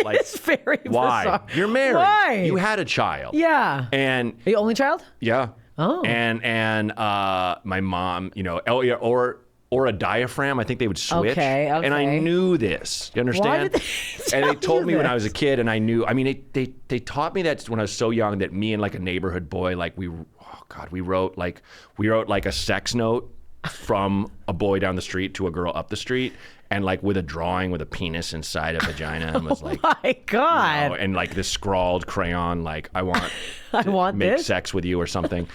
Like, it's very why? bizarre. You're married. Why? You had a child. Yeah. And are you only child? Yeah. Oh. And my mom, or a diaphragm. I think they would switch. Okay. And I knew this. You understand? Why did they and they told me this? when I was a kid, and I knew. I mean, they taught me that when I was so young that me and like a neighborhood boy, like we wrote like a sex note from a boy down the street to a girl up the street, and like with a drawing with a penis inside a vagina, and was like, oh my God. and like this scrawled crayon, like I want make this? sex with you or something.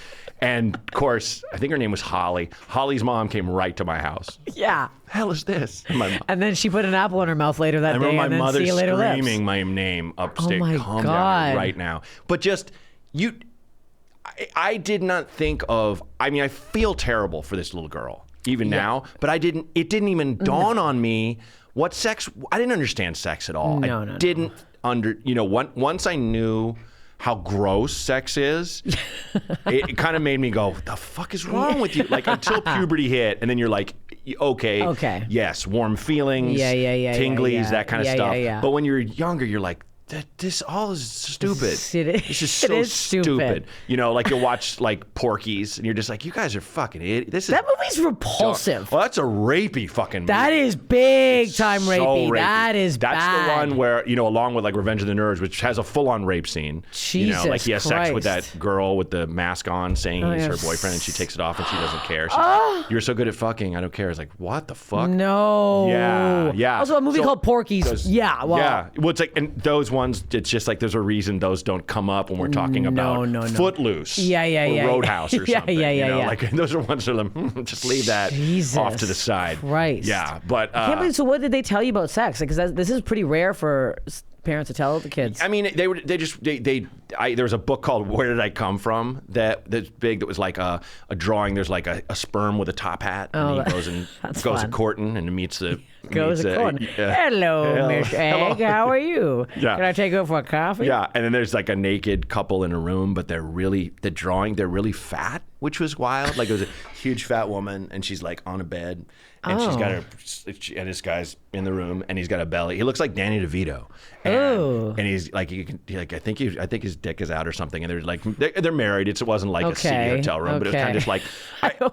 And of course, I think her name was Holly. Holly's mom came right to my house. Yeah. Hell is this? And then she put an apple in her mouth later that day. I remember my mother see you later screaming lips. my name upstairs. Oh my Calm God. down right now. But just I did not think of. I mean, I feel terrible for this little girl even now. But it didn't even dawn on me what sex. I didn't understand sex at all. No. Didn't once I knew how gross sex is, it kind of made me go, what the fuck is wrong with you? Like, until puberty hit, and then you're like, okay, yes, warm feelings, tinglies, that kind of stuff. Yeah. But when you're younger, you're like, this all is stupid. This is so stupid. Like you'll watch like Porky's, and you're just like, you guys are fucking idiots. That movie's repulsive. Well, that's a rapey fucking movie. That is big time rapey. That is That's bad. the one where, along with like Revenge of the Nerds, which has a full-on rape scene. Jesus like he has sex Christ. with that girl with the mask on saying he's her boyfriend, and she takes it off and she doesn't care. She's like, you're so good at fucking, I don't care. It's like, what the fuck? No. Yeah. Also, a movie called Porky's. Well, it's like, and those ones, it's just like, there's a reason those don't come up when we're talking about Footloose. Yeah. Or Roadhouse or something. Yeah. Like those are ones that are like, just leave that off to the side. Christ. Yeah, but I can't believe, so what did they tell you about sex? Because this is pretty rare for parents to tell the kids. I mean, there was a book called Where Did I Come From that's big, that was like a drawing. There's like a sperm with a top hat, and he goes a courting and meets the courting. Hello, Miss Egg. How are you? Yeah. Can I take you for a coffee? Yeah, and then there's like a naked couple in a room, but they're really fat, which was wild. Like it was a huge fat woman, and she's like on a bed, and she's got and this guy's in the room, and he's got a belly. He looks like Danny DeVito, and he's like, I think his dick is out or something, and they're like, they're married. It wasn't like a city hotel room, but it was kind of just like,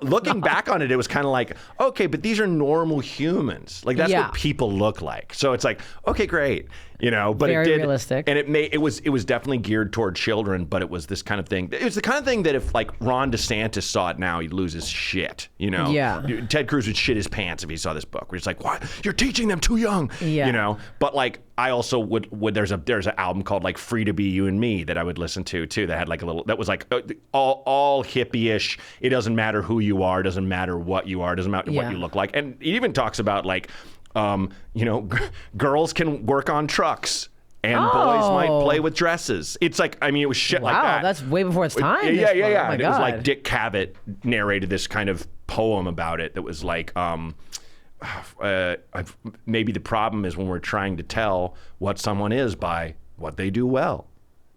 looking back on it was kind of like, okay, but these are normal humans. Like that's what people look like. So it's like, okay, great. But very it did, realistic, and it was definitely geared toward children, but it was this kind of thing. It was the kind of thing that if like Ron DeSantis saw it now, he'd lose his shit. Yeah. Ted Cruz would shit his pants if he saw this book. Where he's like, "Why you're teaching them too young?" Yeah. But like I also would there's an album called like Free to Be You and Me that I would listen to too. That had like that was like all hippie-ish. It doesn't matter who you are, doesn't matter what you are, doesn't matter what you look like, and it even talks about like. Girls can work on trucks and boys might play with dresses. It's like, I mean, it was shit like that. Wow, that's way before its time. Yeah. Oh my and God. it was like Dick Cavett narrated this kind of poem about it that was like, maybe the problem is when we're trying to tell what someone is by what they do well.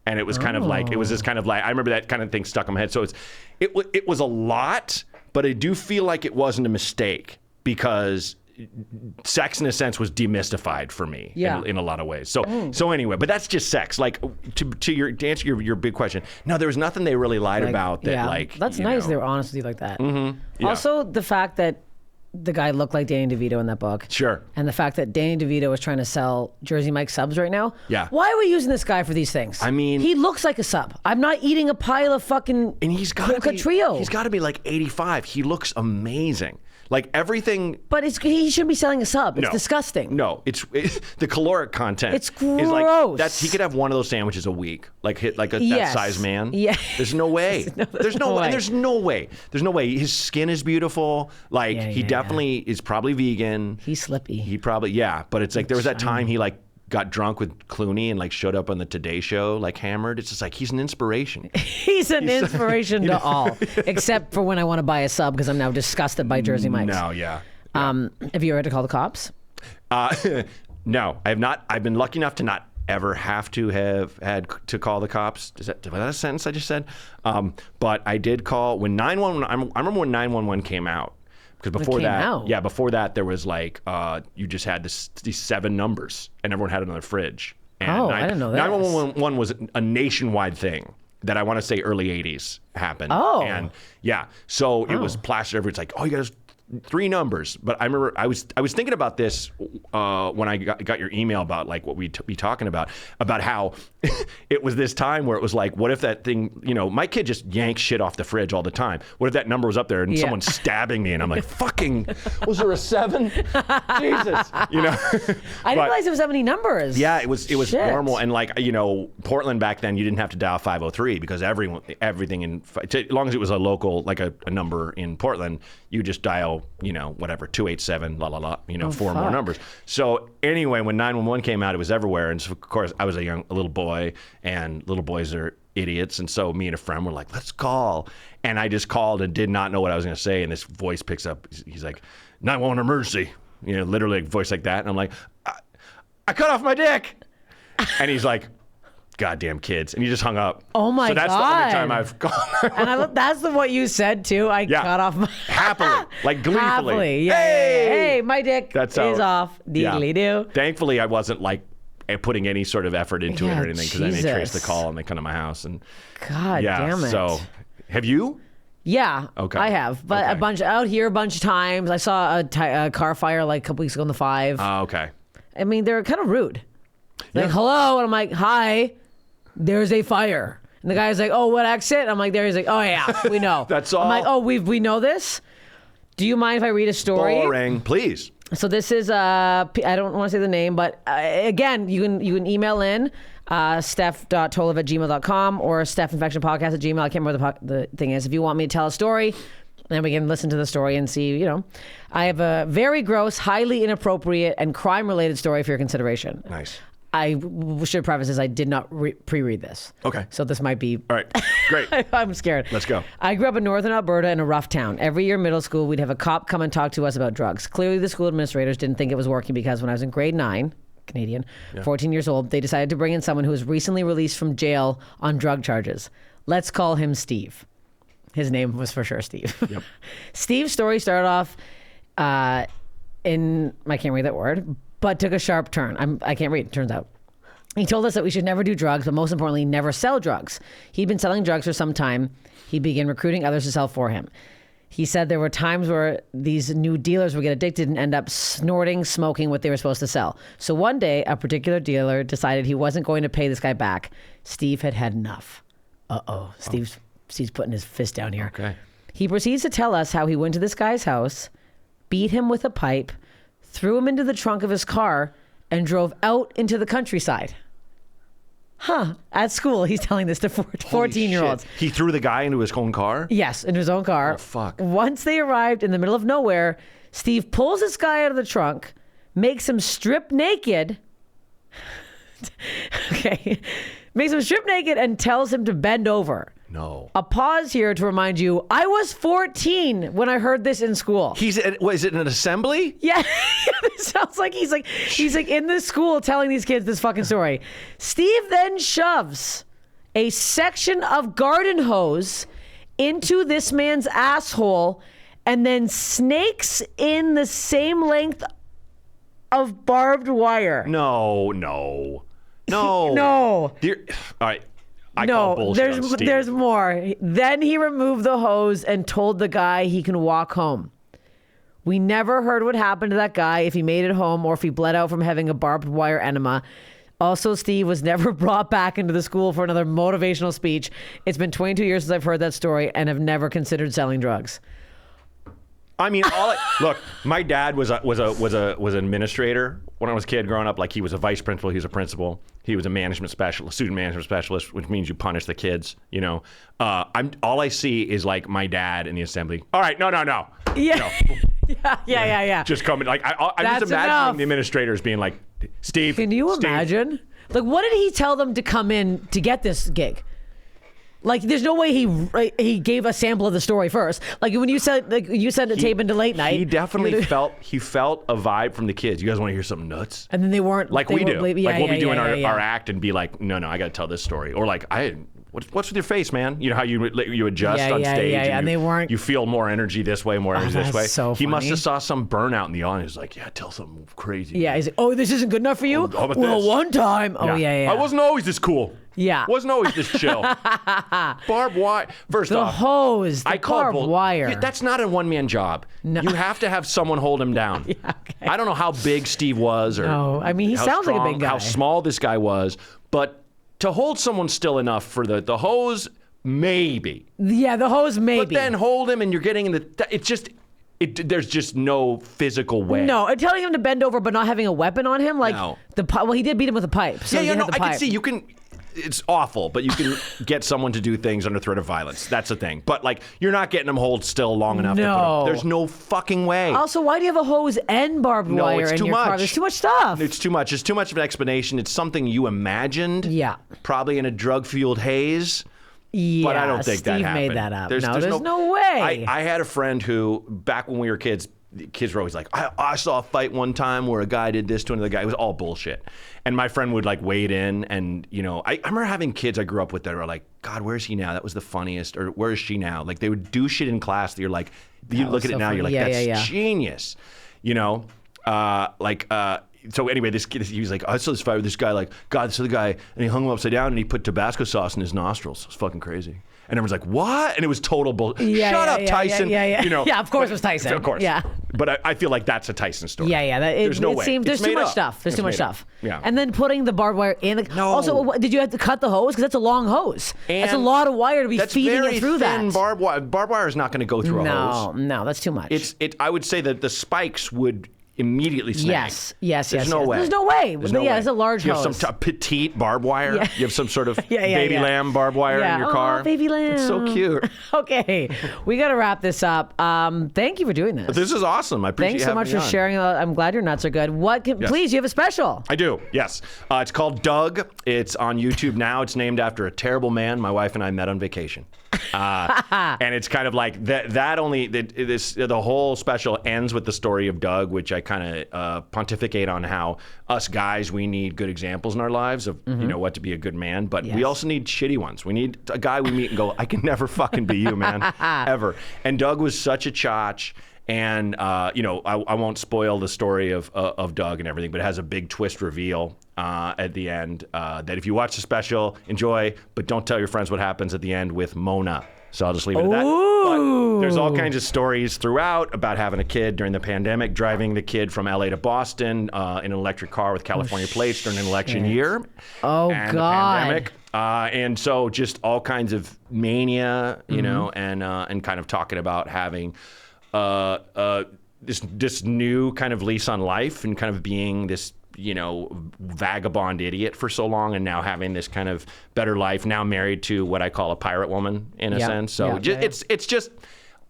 And it was kind of like, it was this kind of like, I remember that kind of thing stuck in my head. So it was a lot, but I do feel like it wasn't a mistake because sex in a sense was demystified for me in a lot of ways. So anyway, but that's just sex. Like to answer your big question. No, there was nothing they really lied about that like. That's nice. They were honest with you like that. Mm-hmm. Yeah. Also, the fact that the guy looked like Danny DeVito in that book. Sure. And the fact that Danny DeVito is trying to sell Jersey Mike subs right now. Yeah. Why are we using this guy for these things? I mean, he looks like a sub. I'm not eating a pile of fucking and he's got Coca Trio. He's got to be like 85. He looks amazing. Like everything. But he shouldn't be selling a sub. It's disgusting. No, it's the caloric content. It's gross. Is like he could have one of those sandwiches a week, like that size man. Yeah. There's no way. There's no way. And there's no way. There's no way. His skin is beautiful. Like he definitely is probably vegan. He's slippy. He probably but it's like there was that time he like got drunk with Clooney and like showed up on the Today Show like hammered. It's just like he's an inspiration. He's an inspiration to all, except for when I want to buy a sub because I'm now disgusted by Jersey Mike's. No, yeah. Have you ever had to call the cops? No, I have not. I've been lucky enough to not ever have had to call the cops. Was that a sentence I just said? But I did call when 911. I remember when 911 came out. Because before that, there was like you just had these 7 numbers, and everyone had another fridge. And I didn't know that. 911 was a nationwide thing that I want to say early '80s happened. Oh, and so it was plastered everywhere. It's like, you got 3 numbers. But I remember I was thinking about this when I got your email about like what we'd be talking about how it was this time where it was like, what if that thing, my kid just yanks shit off the fridge all the time. What if that number was up there and someone's stabbing me and I'm like, fucking, was there a 7? Jesus, I didn't realize there was that many numbers. Yeah, it was normal. And like, Portland back then, you didn't have to dial 503 because everything as long as it was a local, like a number in Portland, you just dial, whatever, 287, 4 more numbers. So anyway, when 911 came out, it was everywhere. And so of course I was a little boy, and little boys are idiots. And so me and a friend were like, let's call. And I just called and did not know what I was going to say. And this voice picks up. He's like, 911 emergency. Literally a voice like that. And I'm like, I cut off my dick. And he's like, goddamn kids. And he just hung up. Oh my God. So that's the only time I've called. And that's what you said too. I cut off my... Happily. Like gleefully. Happily. Yeah. Hey, my dick is off. Deedly do. Thankfully, I wasn't like putting any sort of effort into it or anything because then they trace the call and they come to my house. And God damn it. So have you? Yeah. Okay. I have. But a bunch out here a bunch of times. I saw a car fire like a couple weeks ago in the 5. Oh, okay. I mean, they're kind of rude. Like, hello. And I'm like, hi. There's a fire. And the guy's like, oh, what exit? I'm like, there. He's like, oh, yeah, we know. That's all. I'm like, oh, we know this? Do you mind if I read a story? Boring. Please. So this is, I don't want to say the name, but again, you can email in steph.tolev@gmail.com or Steph Infection Podcast @gmail. I can't remember the thing is. If you want me to tell a story, then we can listen to the story and see, I have a very gross, highly inappropriate, and crime-related story for your consideration. Nice. I should preface this, I did not pre-read this. Okay. So this might be... All right. Great. I'm scared. Let's go. I grew up in northern Alberta in a rough town. Every year in middle school, we'd have a cop come and talk to us about drugs. Clearly, the school administrators didn't think it was working because when I was in grade 9, Canadian, 14 years old, they decided to bring in someone who was recently released from jail on drug charges. Let's call him Steve. His name was for sure Steve. Yep. Steve's story started off I can't read that word, but took a sharp turn. I can't read, it turns out. He told us that we should never do drugs, but most importantly, never sell drugs. He'd been selling drugs for some time. He began recruiting others to sell for him. He said there were times where these new dealers would get addicted and end up snorting, smoking what they were supposed to sell. So one day, a particular dealer decided he wasn't going to pay this guy back. Steve had had enough. Steve's putting his fist down here. Okay. He proceeds to tell us how he went to this guy's house, beat him with a pipe, threw him into the trunk of his car, and drove out into the countryside. At school, he's telling this to 14-year-olds. He threw the guy into his own car? Yes, into his own car. Oh, fuck. Once they arrived in the middle of nowhere, Steve pulls this guy out of the trunk, makes him strip naked. Makes him strip naked and tells him to bend over. No. A pause here to remind you, I was 14 when I heard this in school. Is it an assembly? Yeah. It sounds like he's like in the school telling these kids this fucking story. Steve then shoves a section of garden hose into this man's asshole and then snakes in the same length of barbed wire. No. No. All right. I call bullshit on Steve. There's more. Then he removed the hose and told the guy he can walk home. We never heard what happened to that guy, if he made it home or if he bled out from having a barbed wire enema. Also, Steve was never brought back into the school for another motivational speech. It's been 22 years since I've heard that story and have never considered selling drugs. I mean, look, my dad was an administrator when I was a kid growing up. Like, he was a vice principal, he was a principal, he was a management specialist, student management specialist, which means you punish the kids. You know, all I see is like my dad in the assembly. All right, no. Yeah. Yeah. Just coming, like I'm just imagining enough. the administrators being like, Steve. Can you imagine? Like, what did he tell them to come in to get this gig? Like, there's no way he gave a sample of the story first. Like, when you sent a tape into late night. He definitely felt a vibe from the kids. You guys want to hear something nuts? And then they weren't. Like we do. We'll be doing our act and be like, no, I got to tell this story. Or like, what's with your face, man? You know how you adjust on stage. Yeah, and they weren't. You feel more energy this way, more energy this way. So he funny. must have saw some burnout in the audience. He's like, yeah, tell something crazy. Yeah, he's like, oh, this isn't good enough for you? How about well, this? one time. Oh, yeah. I wasn't always this cool. Yeah. Wasn't always this chill. Barbed wire. First the off, hose, the barbed wire. That's not a one-man job. No. You have to have someone hold him down. Yeah, okay. I don't know how big Steve was, or no, I mean, he sounds like a big guy. How small this guy was, but to hold someone still enough for the hose, maybe. Yeah, the hose, maybe. But then hold him, and you're getting in the. It's just. There's just no physical way. No, and telling him to bend over but not having a weapon on him, like no. well, he did beat him with a pipe. So I can see you can. It's awful, but you can get someone to do things under threat of violence. That's the thing. But like, you're not getting them hold still long enough. No. There's no fucking way. Also, why do you have a hose and barbed wire in your car? There's too much stuff. It's too much. It's too much of an explanation. It's something you imagined. Yeah. Probably in a drug-fueled haze. Yeah, but I don't think Steve that happened. made that up. There's no way. I had a friend who, back when we were kids, the kids were always like, I saw a fight one time where a guy did this to another guy. It was all bullshit. And my friend would like wade in, and you know, I remember having kids I grew up with that were like, God, where's he now? That was the funniest. Or where is she now? Like, they would do shit in class that you're like, you look at it now, you're like, that's genius. You know, so anyway, this kid, he was like, I saw this fight with this guy, like, God, so the guy, and he hung him upside down and he put Tabasco sauce in his nostrils. It was fucking crazy. And everyone's like, what? And it was total bullshit. Shut up, Tyson. Yeah. You know, yeah, of course it was Tyson. Of course. Yeah. But I feel like that's a Tyson story. Yeah. There's no way. There's too much stuff. There's too much stuff. Yeah. And then putting the barbed wire in. No. Also, did you have to cut the hose? Because that's a long hose. And that's a lot of wire to be feeding it through that. Barbed wire is not going to go through a hose. No, that's too much. I would say that the spikes would immediately snag. Yes. There's no way. There's no way. It's a large hose. You have some petite barbed wire. Yeah. You have some sort of baby lamb barbed wire in your car. Oh, baby lamb. It's so cute. Okay, we got to wrap this up. Thank you for doing this. This is awesome. I appreciate Thanks so much for sharing. I'm glad your nuts are good. Please, you have a special. I do, yes. It's called Doug. It's on YouTube now. It's named after a terrible man my wife and I met on vacation. And it's kind of like the whole special ends with the story of Doug, which I kind of pontificate on how us guys, we need good examples in our lives of you know what to be a good man, but we also need shitty ones. We need a guy we meet and go, I can never fucking be you, man, ever. And Doug was such a chotch. And you know, I won't spoil the story of Doug and everything, but it has a big twist reveal at the end that if you watch the special, enjoy, but don't tell your friends what happens at the end with Mona. So I'll just leave it at that. But there's all kinds of stories throughout about having a kid during the pandemic, driving the kid from LA to Boston in an electric car with California plates during an election year. Oh, and God. The pandemic. And so just all kinds of mania, you know, and kind of talking about having this new kind of lease on life and kind of being this, you know, vagabond idiot for so long, and now having this kind of better life, now married to what I call a pirate woman in a sense. So it's just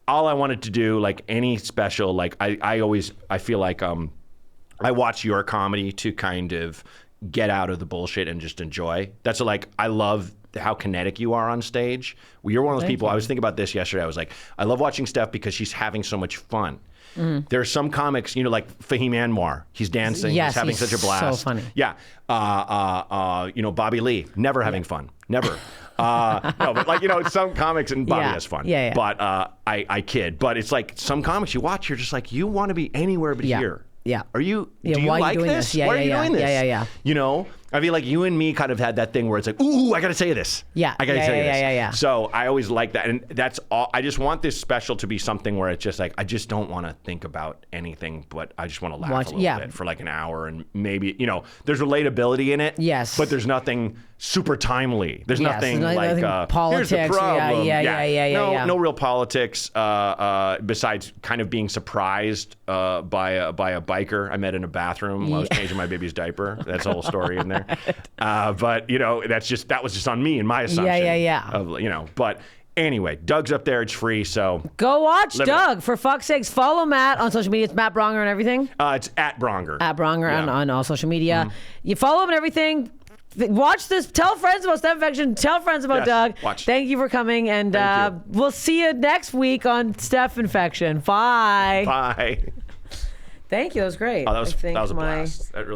all I wanted to do, like any special, like I feel like I watch your comedy to kind of get out of the bullshit and just enjoy. That's like, I love how kinetic you are on stage. You're one of those people. I was thinking about this yesterday. I was like, I love watching Steph because she's having so much fun. There are some comics, you know, like Fahim Anwar. He's dancing. He's having such a blast. So funny. Yeah. You know, Bobby Lee, never having fun. Never. No, but like, some comics, and Bobby has fun. Yeah. But I kid. But it's like some comics you watch, you're just like, you want to be anywhere but here. Yeah. Do you why like this? Yeah, why are you doing this? Yeah. I feel like you and me kind of had that thing where it's like, ooh, I got to say this. Yeah. I got to say this. Yeah. So I always like that. And that's all. I just want this special to be something where it's just like, I just don't want to think about anything, but I just want to laugh a little bit for like an hour. And maybe, there's relatability in it. Yes. But there's nothing super timely. There's nothing like, politics. Here's the problem. Yeah. No real politics besides kind of being surprised by a biker I met in a bathroom while I was changing my baby's diaper. That's a whole story in there. But that was just on me and my assumption. Yeah. But anyway, Doug's up there. It's free, so go watch Doug. For fuck's sakes, follow Matt on social media. It's Matt Braunger and everything. It's at Braunger. At Braunger on all social media. You follow him and everything. Watch this. Tell friends about Steph Infection. Tell friends about Doug. Watch. Thank you for coming, and we'll see you next week on Steph Infection. Bye. Bye. Thank you. That was great. Oh, that was a blast. That really